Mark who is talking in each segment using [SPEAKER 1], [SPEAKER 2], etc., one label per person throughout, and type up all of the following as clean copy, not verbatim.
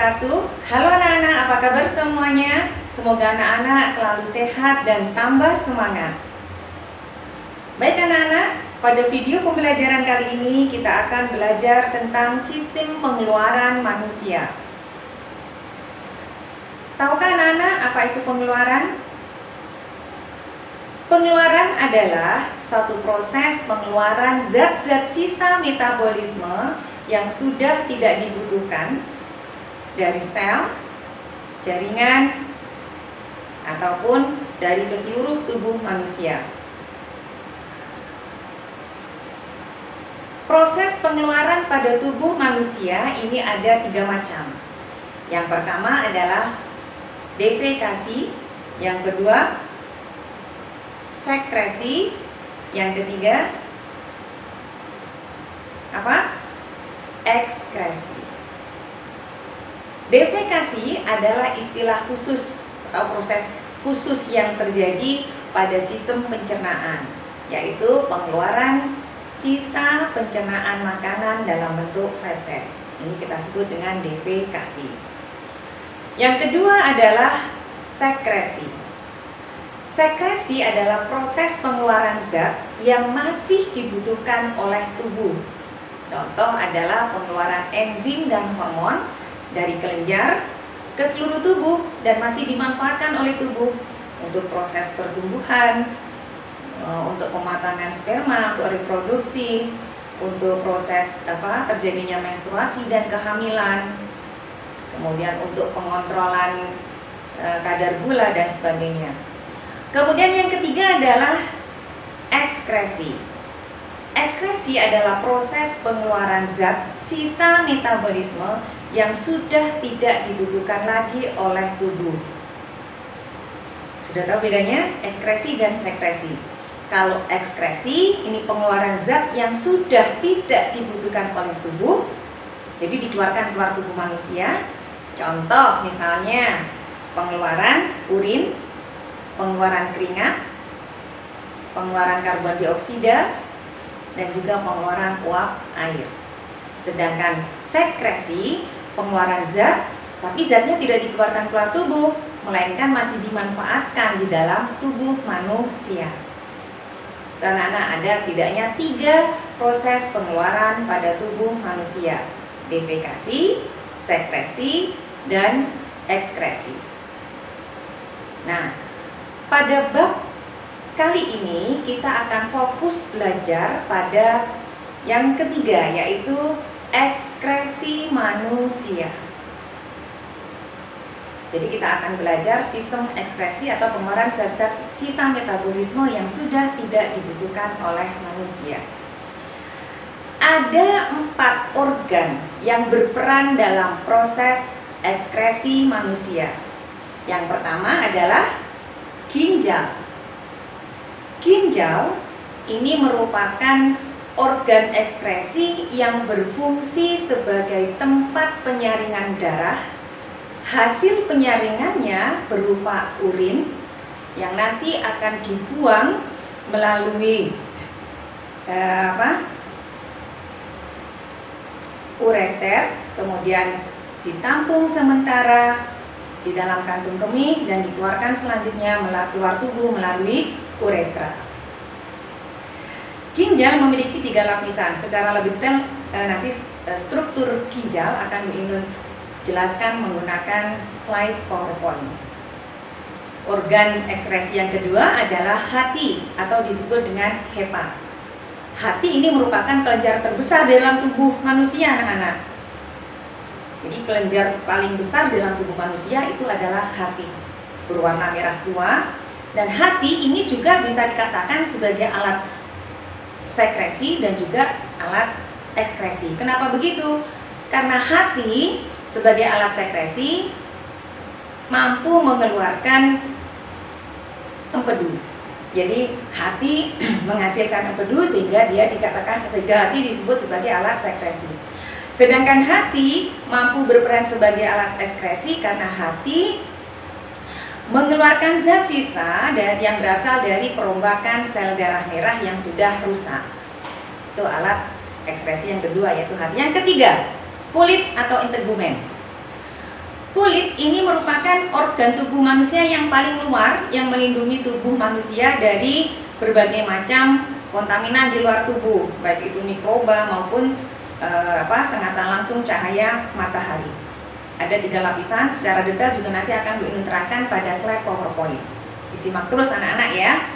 [SPEAKER 1] wabarakatuh. Halo anak-anak, apa kabar semuanya? Semoga anak-anak selalu sehat dan tambah semangat. Baik anak-anak, pada video pembelajaran kali ini kita akan belajar tentang sistem pengeluaran manusia. Tahukah anak-anak apa itu pengeluaran? Pengeluaran adalah suatu proses pengeluaran zat-zat sisa metabolisme yang sudah tidak dibutuhkan dari sel, jaringan, ataupun dari keseluruh tubuh manusia. Proses pengeluaran pada tubuh manusia ini ada 3 macam. Yang pertama adalah defekasi, yang kedua sekresi, yang ketiga apa? Ekskresi. Defekasi adalah istilah khusus atau proses khusus yang terjadi pada sistem pencernaan, yaitu pengeluaran sisa pencernaan makanan dalam bentuk feses. Ini kita sebut dengan defekasi. Yang kedua adalah sekresi. Sekresi adalah proses pengeluaran zat yang masih dibutuhkan oleh tubuh. Contoh adalah pengeluaran enzim dan hormon dari kelenjar ke seluruh tubuh dan masih dimanfaatkan oleh tubuh untuk proses pertumbuhan, untuk pematangan sperma, untuk reproduksi, untuk proses terjadinya menstruasi dan kehamilan, kemudian untuk pengontrolan kadar gula dan sebagainya. Kemudian yang ketiga adalah ekskresi. Ekskresi adalah proses pengeluaran zat sisa metabolisme yang sudah tidak dibutuhkan lagi oleh tubuh. Sudah tahu bedanya ekskresi dan sekresi? Kalau ekskresi ini pengeluaran zat yang sudah tidak dibutuhkan oleh tubuh, jadi dikeluarkan keluar tubuh manusia. Contoh misalnya pengeluaran urin, pengeluaran keringat, pengeluaran karbon dioksida, dan juga pengeluaran uap air. Sedangkan sekresi pengeluaran zat, tapi zatnya tidak dikeluarkan keluar tubuh, melainkan masih dimanfaatkan di dalam tubuh manusia. Karena ada setidaknya 3 proses pengeluaran pada tubuh manusia: defekasi, sekresi, dan ekskresi. Nah, pada bab kali ini kita akan fokus belajar pada yang ketiga, yaitu ekskresi manusia. Jadi kita akan belajar sistem ekskresi atau pengeluaran zat-zat sisa metabolisme yang sudah tidak dibutuhkan oleh manusia. Ada 4 organ yang berperan dalam proses ekskresi manusia. Yang pertama adalah ginjal. Ginjal ini merupakan organ ekskresi yang berfungsi sebagai tempat penyaringan darah. Hasil penyaringannya berupa urin yang nanti akan dibuang melalui ureter, kemudian ditampung sementara di dalam kantung kemih dan dikeluarkan selanjutnya keluar tubuh melalui uretra. Ginjal memiliki 3 lapisan. Secara lebih detail nanti struktur ginjal akan dijelaskan menggunakan slide PowerPoint. Organ ekskresi yang kedua adalah hati atau disebut dengan hepa. Hati ini merupakan kelenjar terbesar dalam tubuh manusia, anak-anak. Jadi kelenjar paling besar dalam tubuh manusia itu adalah hati, berwarna merah tua. Dan hati ini juga bisa dikatakan sebagai alat sekresi dan juga alat ekskresi. Kenapa begitu? Karena hati sebagai alat sekresi mampu mengeluarkan empedu. Jadi hati menghasilkan empedu sehingga hati disebut sebagai alat sekresi. Sedangkan hati mampu berperan sebagai alat ekskresi karena hati mengeluarkan zat sisa yang berasal dari perombakan sel darah merah yang sudah rusak. Itu alat ekskresi yang kedua, yaitu hati. Yang ketiga, kulit atau integumen. Kulit ini merupakan organ tubuh manusia yang paling luar yang melindungi tubuh manusia dari berbagai macam kontaminan di luar tubuh, baik itu mikroba maupun sengatan langsung cahaya matahari. Ada 3 lapisan, secara detail juga nanti akan Bu Inun terangkan pada slide PowerPoint. Disimak terus anak-anak ya.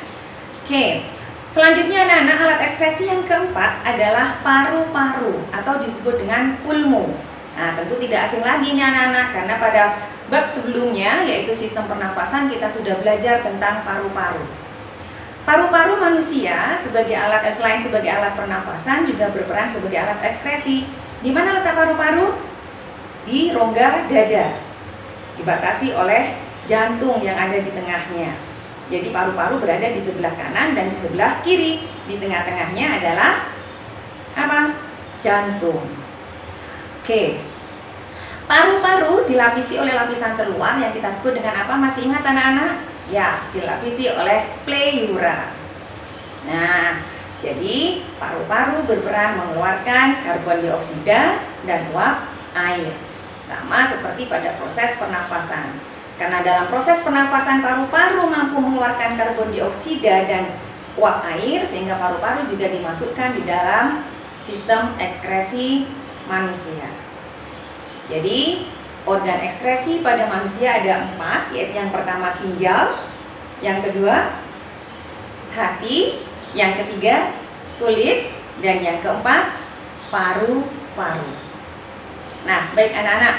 [SPEAKER 1] Oke, selanjutnya anak-anak, alat ekskresi yang keempat adalah paru-paru atau disebut dengan pulmo. Nah, tentu tidak asing lagi nih anak-anak, karena pada bab sebelumnya yaitu sistem pernafasan kita sudah belajar tentang paru-paru. Paru-paru manusia selain sebagai alat pernafasan juga berperan sebagai alat ekskresi. Di mana letak paru-paru? Di rongga dada, dibatasi oleh jantung yang ada di tengahnya. Jadi paru-paru berada di sebelah kanan dan di sebelah kiri. Di tengah-tengahnya adalah apa? Jantung. Oke, paru-paru dilapisi oleh lapisan terluar yang kita sebut dengan apa? Masih ingat anak-anak? Ya, dilapisi oleh pleura. Nah, jadi paru-paru berperan mengeluarkan karbon dioksida dan uap air. Sama seperti pada proses pernafasan. Karena dalam proses pernafasan paru-paru mampu mengeluarkan karbon dioksida dan uap air, sehingga paru-paru juga dimasukkan di dalam sistem ekskresi manusia. Jadi organ ekskresi pada manusia ada 4, yaitu yang pertama ginjal, yang kedua hati, yang ketiga kulit, dan yang keempat paru-paru. Nah, baik anak-anak,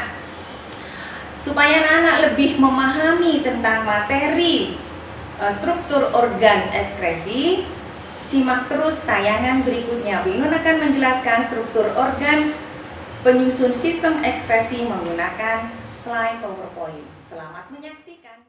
[SPEAKER 1] supaya anak-anak lebih memahami tentang materi struktur organ ekskresi, simak terus tayangan berikutnya. Bu Inun akan menjelaskan struktur organ penyusun sistem ekskresi menggunakan slide PowerPoint. Selamat menyaksikan.